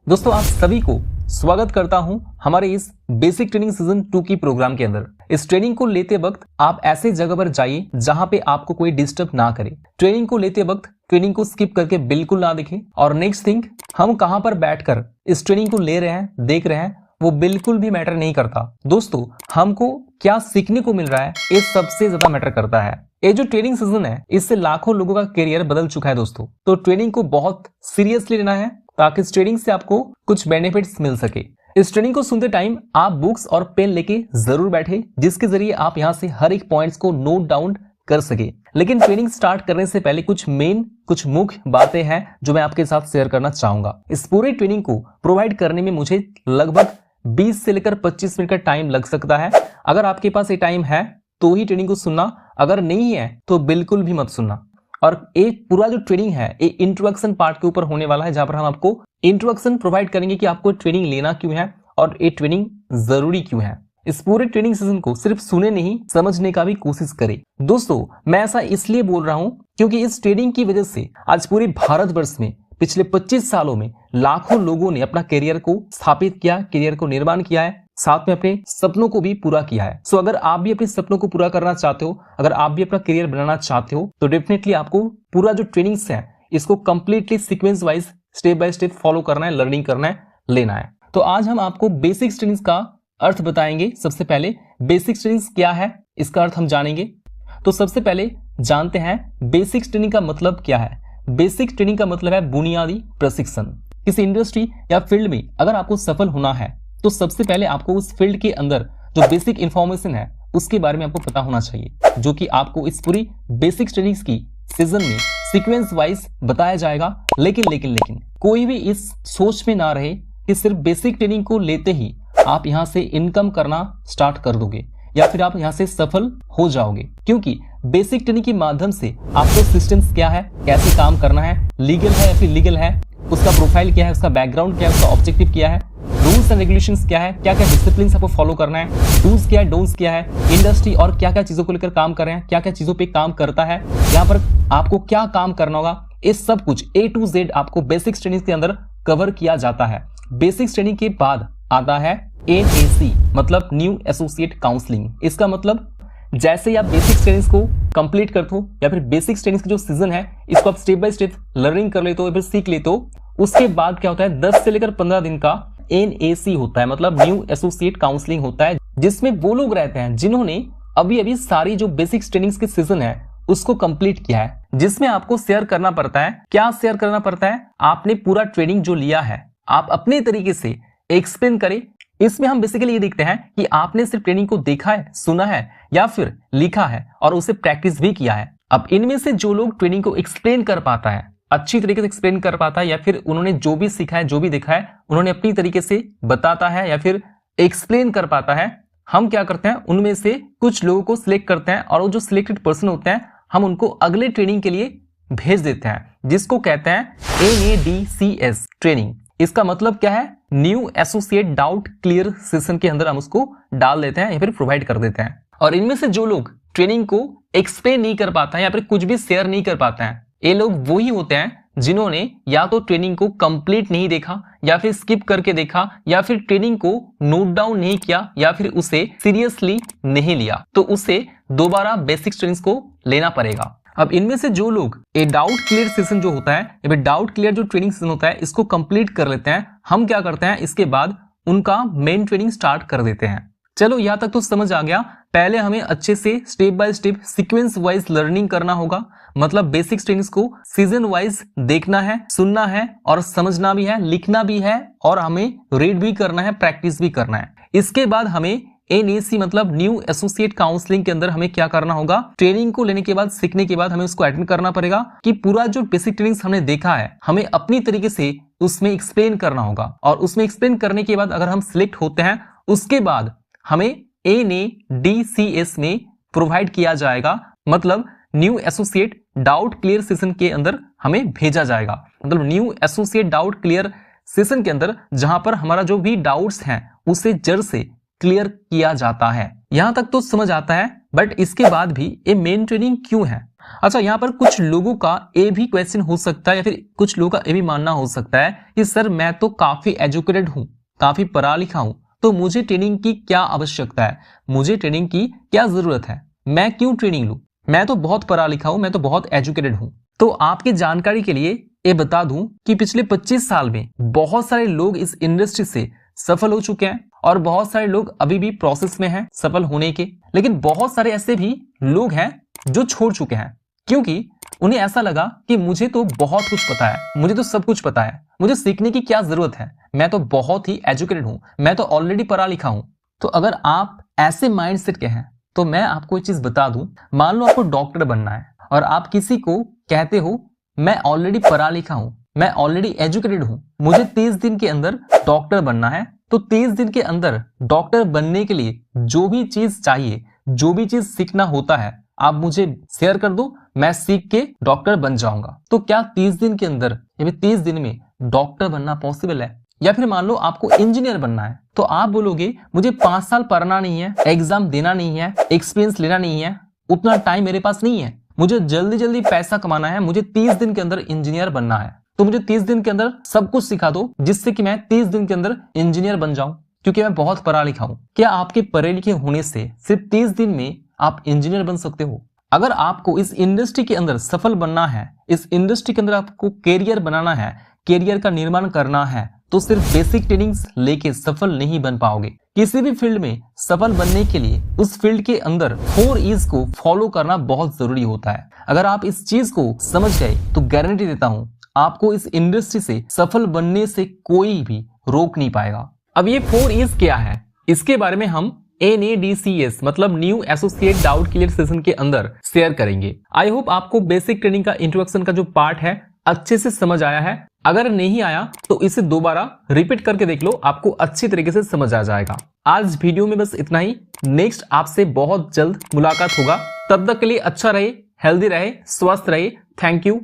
दोस्तों आप सभी को स्वागत करता हूं हमारे इस बेसिक ट्रेनिंग सीजन 2 की प्रोग्राम के अंदर। इस ट्रेनिंग को लेते वक्त आप ऐसे जगह पर जाइए जहां पे आपको कोई डिस्टर्ब ना करे। ट्रेनिंग को लेते वक्त ट्रेनिंग को स्किप करके बिल्कुल ना देखें। और नेक्स्ट थिंग, हम कहां पर बैठकर इस ट्रेनिंग को ले रहे हैं, देख रहे हैं, वो बिल्कुल भी मैटर नहीं करता। दोस्तों हमको क्या सीखने को मिल रहा है, ये सबसे ज्यादा मैटर करता है। ये जो ट्रेनिंग सीजन है, इससे लाखों लोगों का करियर बदल चुका है दोस्तों। तो ट्रेनिंग को बहुत सीरियसली लेना है ताकि इस ट्रेनिंग से आपको कुछ बेनिफिट्स मिल सके। इस ट्रेनिंग को सुनते टाइम आप बुक्स और पेन लेके जरूर बैठे, जिसके जरिए आप यहां से हर एक पॉइंट्स को नोट डाउन कर सके। लेकिन ट्रेनिंग स्टार्ट करने से पहले कुछ मुख्य बातें हैं जो मैं आपके साथ शेयर करना चाहूंगा। इस पूरे ट्रेनिंग को प्रोवाइड करने में मुझे लगभग 20 से लेकर 25 मिनट का टाइम लग सकता है। अगर आपके पास ये टाइम है तो ही ट्रेनिंग को सुनना, अगर नहीं है तो बिल्कुल भी मत सुनना। और एक पूरा जो ट्रेनिंग है ये इंट्रोडक्शन पार्ट के ऊपर होने वाला है, जहां पर हम आपको इंट्रोडक्शन प्रोवाइड करेंगे कि आपको ट्रेनिंग लेना क्यों है और ये ट्रेनिंग जरूरी क्यों है। इस पूरे ट्रेनिंग सीजन को सिर्फ सुने नहीं, समझने का भी कोशिश करें। दोस्तों मैं ऐसा इसलिए बोल रहा हूं क्योंकि इस ट्रेनिंग की वजह से आज पूरे भारतवर्ष में पिछले 25 सालों में लाखों लोगों ने अपना करियर को स्थापित किया, करियर को निर्माण किया है, साथ में अपने सपनों को भी पूरा किया है। सो अगर आप भी अपने सपनों को पूरा करना चाहते हो, अगर आप भी अपना करियर बनाना चाहते हो, तो डेफिनेटली आपको पूरा जो ट्रेनिंग्स है इसको completely sequence wise step by step follow करना है, लर्निंग करना है, लेना है। तो आज हम आपको बेसिक ट्रेनिंग्स का अर्थ बताएंगे। सबसे पहले बेसिक ट्रेनिंग्स क्या है, इसका अर्थ हम जानेंगे। तो सबसे पहले जानते हैं बेसिक ट्रेनिंग का मतलब क्या है। बेसिक ट्रेनिंग का मतलब है बुनियादी प्रशिक्षण। किसी इंडस्ट्री या फील्ड में अगर आपको सफल होना है तो सबसे पहले आपको उस फील्ड के अंदर जो बेसिक इंफॉर्मेशन है उसके बारे में आपको पता होना चाहिए, जो कि आपको इस पूरी बेसिक ट्रेनिंग्स की सीजन में सीक्वेंस वाइज बताया जाएगा। लेकिन कोई भी इस सोच में ना रहे कि सिर्फ बेसिक ट्रेनिंग को लेते ही आप यहां से इनकम करना स्टार्ट कर दोगे या फिर आप यहां से सफल हो जाओगे। क्योंकि बेसिक ट्रेनिंग के माध्यम से आपको सिस्टम्स क्या है, कैसे काम करना है, लीगल है या फिर लीगल है, उसका प्रोफाइल क्या है, उसका बैकग्राउंड क्या है, उसका ऑब्जेक्टिव क्या है, रूल्स एंड रेगुलेशंस क्या है, क्या क्या डिसिप्लिन आपको फॉलो करना है, डूज क्या है, डोंट्स क्या है, इंडस्ट्री और क्या क्या चीजों को लेकर काम कर रहे हैं, क्या क्या चीजों पे काम करता है, यहाँ पर आपको क्या काम करना होगा, ये सब कुछ A to Z आपको बेसिक ट्रेनिंग के अंदर कवर किया जाता है। बेसिक ट्रेनिंग के बाद आता है NAC, मतलब न्यू एसोसिएट काउंसलिंग। इसका मतलब जैसे ही आप बेसिक ट्रेनिंग्स को कंप्लीट करते हो या फिर बेसिक ट्रेनिंग्स की जो सीजन है इसको आप स्टेप बाय स्टेप लर्निंग कर लेते हो या फिर सीख लेते हो, उसके बाद क्या होता है 10 से लेकर 15 दिन का NAC होता है, मतलब न्यू एसोसिएट काउंसलिंग होता है, जिसमें वो लोग रहते हैं जिन्होंने अभी सारी जो बेसिक ट्रेनिंग्स की सीजन है उसको कंप्लीट किया है। जिसमें आपको शेयर करना पड़ता है, क्या शेयर करना पड़ता है, आपने पूरा ट्रेनिंग जो लिया है आप अपने तरीके से एक्सप्लेन करें। इसमें हम बेसिकली ये देखते हैं कि आपने सिर्फ ट्रेनिंग को देखा है, सुना है या फिर लिखा है और उसे प्रैक्टिस भी किया है। अब इनमें से जो लोग ट्रेनिंग को एक्सप्लेन कर पाता है, अच्छी तरीके से एक्सप्लेन कर पाता है, या फिर उन्होंने जो भी सीखा है, जो भी देखा है, उन्होंने अपनी तरीके से बताता है या फिर एक्सप्लेन कर पाता है, हम क्या करते हैं उनमें से कुछ लोगों को सिलेक्ट करते हैं और वो जो सिलेक्टेड पर्सन होते हैं हम उनको अगले ट्रेनिंग के लिए भेज देते हैं, जिसको कहते हैं NADCS ट्रेनिंग। इसका मतलब क्या है, new associate doubt clear session के अंदर हम उसको डाल देते हैं या फिर प्रोवाइड कर देते हैं। और इनमें से जो लोग ट्रेनिंग को एक्सप्लेन नहीं कर पाते हैं या फिर कुछ भी शेयर नहीं कर पाते हैं, ये लोग वही होते हैं जिन्होंने या तो ट्रेनिंग को कंप्लीट नहीं देखा या फिर स्किप करके देखा या फिर ट्रेनिंग को नोट डाउन नहीं किया या फिर उसे सीरियसली नहीं लिया, तो उसे दोबारा बेसिक ट्रेनिंग्स को लेना पड़ेगा। अब इनमें से जो लोग ए डाउट क्लियर सेशन जो होता है या फिर डाउट क्लियर जो ट्रेनिंग सेशन होता है इसको कंप्लीट कर लेते हैं, हम क्या करते हैं इसके बाद उनका मेन ट्रेनिंग स्टार्ट कर देते हैं। चलो यहाँ तक तो समझ आ गया। पहले हमें अच्छे से step by step sequence wise learning करना होगा, मतलब बेसिक ट्रेनिंग्स को सीजन वाइज देखना है, सुनना है और समझना भी है, लिखना भी है और हमें रीड भी करना है, प्रैक्टिस भी करना है। इसके बाद हमें NAC मतलब न्यू एसोसिएट काउंसलिंग के अंदर हमें क्या करना होगा, ट्रेनिंग को लेने के बाद, सीखने के बाद हमें उसको अटेंड करना पड़ेगा कि पूरा जो बेसिक ट्रेनिंग्स हमने देखा है हमें अपनी तरीके से उसमें एक्सप्लेन करना होगा। और उसमें एक्सप्लेन करने के बाद अगर हम सिलेक्ट होते हैं उसके बाद हमें NADCS में प्रोवाइड किया जाएगा, मतलब new associate doubt clear session के अंदर हमें भेजा जाएगा। मतलब new associate doubt clear session के अंदर जहां पर हमारा जो भी डाउट्स हैं उसे जड़ से क्लियर किया जाता है। यहां तक तो समझ आता है, बट इसके बाद भी ये मेन ट्रेनिंग क्यों है, अच्छा, यहाँ पर कुछ लोगों का ये भी क्वेश्चन हो सकता है या फिर कुछ लोगों का ये भी मानना हो सकता है कि सर मैं तो काफी एजुकेटेड हूँ, काफी पढ़ा लिखा हूँ, तो मुझे ट्रेनिंग की क्या आवश्यकता है, मुझे ट्रेनिंग की क्या जरूरत है, मैं क्यों ट्रेनिंग लूं, मैं तो बहुत पढ़ा लिखा हूं, मैं तो बहुत एजुकेटेड हूं। तो आपकी जानकारी के लिए ये बता दूं कि पिछले 25 साल में बहुत सारे लोग इस इंडस्ट्री से सफल हो चुके हैं और बहुत सारे लोग अभी भी प्रोसेस में हैं सफल होने के। लेकिन बहुत सारे ऐसे भी लोग हैं जो छोड़ चुके हैं क्योंकि उन्हें ऐसा लगा कि मुझे तो बहुत कुछ पता है, मुझे तो सब कुछ पता है, मुझे सीखने की क्या जरूरत है, मैं तो बहुत ही एजुकेटेड हूं, मैं तो ऑलरेडी पढ़ा लिखा हूं। तो अगर आप ऐसे माइंडसेट के हैं तो मैं आपको एक चीज बता दूं, मान लो आपको डॉक्टर बनना है और आप किसी को कहते हो मैं ऑलरेडी पढ़ा लिखा हूं, मैं ऑलरेडी एजुकेटेड हूं, मुझे 30 दिन के अंदर डॉक्टर बनना है। तो 30 दिन के अंदर डॉक्टर बनने के लिए जो भी चीज चाहिए, जो भी चीज सीखना होता है, आप मुझे शेयर कर दो, मैं सीख के डॉक्टर बन जाऊंगा। तो क्या 30 दिन के अंदर या फिर 30 दिन में डॉक्टर बनना पॉसिबल है? या फिर मान लो आपको इंजीनियर बनना है, तो आप बोलोगे मुझे 5 साल पढ़ना नहीं है, एग्जाम देना नहीं है, एक्सपीरियंस लेना नहीं है, उतना टाइम मेरे पास नहीं है, मुझे जल्दी जल्दी पैसा कमाना है, मुझे 30 दिन के अंदर इंजीनियर बनना है। तो मुझे 30 दिन के अंदर सब कुछ सिखा दो जिससे कि मैं 30 दिन के अंदर इंजीनियर बन जाऊं, क्योंकि मैं बहुत पढ़ा लिखा हूं। क्या आपके पढ़े लिखे होने से सिर्फ 30 दिन में आप इंजीनियर बन सकते हो? अगर आपको इस इंडस्ट्री के अंदर सफल बनना है, इस इंडस्ट्री के अंदर आपको कैरियर बनाना है, कैरियर का निर्माण करना है, तो सिर्फ बेसिक ट्रेनिंग्स लेके सफल नहीं बन पाओगे। किसी भी फील्ड में सफल बनने के लिए उस फील्ड के अंदर 4 E's को फॉलो करना बहुत जरूरी होता है। अगर आप इस चीज को समझ गए तो गारंटी देता हूं आपको इस इंडस्ट्री से सफल बनने से कोई भी रोक नहीं पाएगा। अब ये 4 E's क्या है, इसके बारे में हम NADCS मतलब new associate doubt clear session के अंदर शेयर करेंगे। आई होप आपको बेसिक ट्रेनिंग का इंट्रोडक्शन का जो पार्ट है अच्छे से समझ आया है। अगर नहीं आया तो इसे दोबारा रिपीट करके देख लो, आपको अच्छी तरीके से समझ आ जाएगा। आज वीडियो में बस इतना ही। नेक्स्ट आपसे बहुत जल्द मुलाकात होगा। तब तक के लिए अच्छा रहे, हेल्दी रहे, स्वस्थ रहे। Thank you.